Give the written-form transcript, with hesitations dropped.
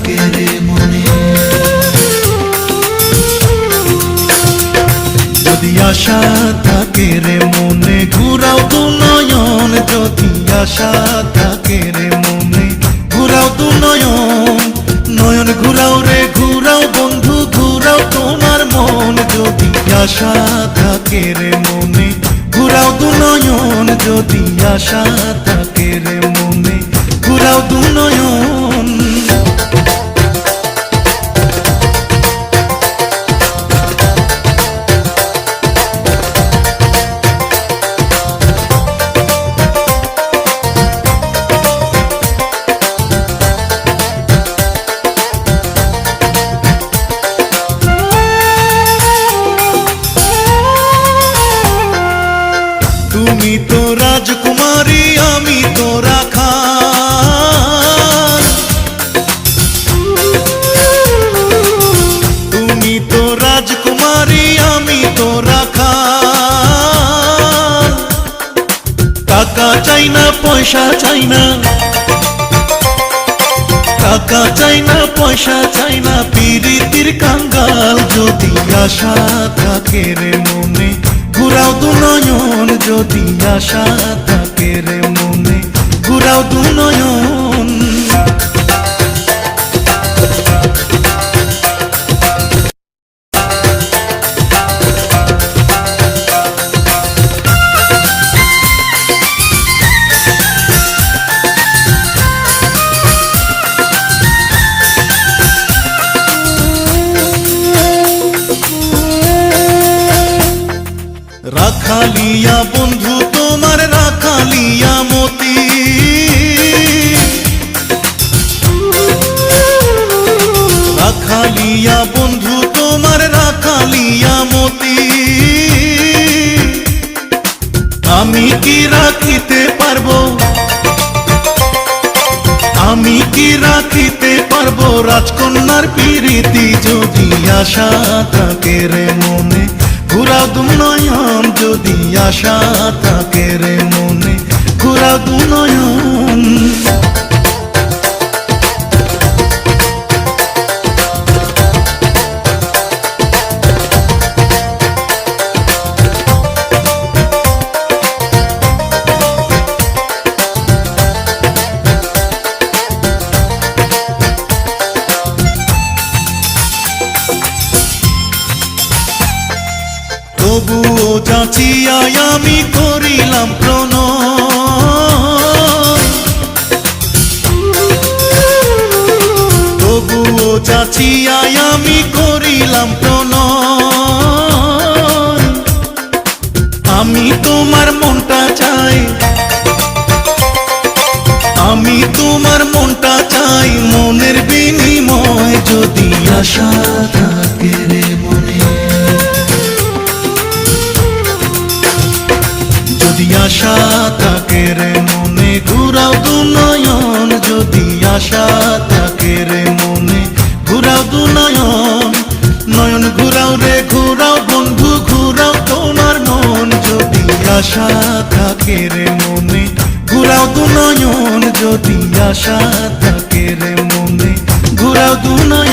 থাকে রে মনে। যদি আশা থাকে রে মনে ঘুরাও দু নয়ন, যদি আশা থাকে রে মনে ঘুরাও দু নয়ন, নয়ন ঘুরাও রে ঘুরাও বন্ধু ঘুরাও তোমার মন। যদি আশা থাকে রে মনে ঘুরাও দু নয়ন, যদি আশা থাকে রে মনে ঘুরাও দু নয়ন। তুমি তো রাজকুমারী আমি তো রাখাল, তুমি তো রাজকুমারী আমি তো রাখাল। টাকা চাই না পয়সা চাই না, টাকা চাই না পয়সা চাই না পিরিতির কাঙ্গাল। যদি আশা থাকে রে মনে ঘুরাও দু নয়ন, যদি আশা থাকে রে মনে ঘুরাও দু নয়ন। রাখালিয়া বন্ধু তোমার রাখালিয়া মতি, রাখালিয়া বন্ধু তোমার রাখালিয়া মতি। আমি কি রাখিতে পারবো, আমি কি রাখিতে পারবো রাজকন্যার প্রীতি। যদি আশা থাকে রে মনে ঘুরাও দু নয়ন, যদি আশা থাকে রে মনে ঘুরাও দু নয়ন। তবুও যাচিয়াই আমি করিলাম প্রণয়, তবুও যাচিয়াই আমি করিলাম প্রণয়। আমি তোমার মনটা চাই, আমি তোমার মনটা চাই মনের বিনিময়। যদি আশা থাকে রে মনে, যদি আশা থাকে রে মনে ঘুরাও দু নয়ন, যদি আশা থাকে রে মনে ঘুরাও দু নয়ন, নয়ন ঘুরাও রে ঘুরাও বন্ধু ঘুরাও তোমার মন। যদি আশা থাকে রে মনে ঘুরাও দু নয়ন, যদি আশা থাকে রে মনে ঘুরাও দু নয়ন।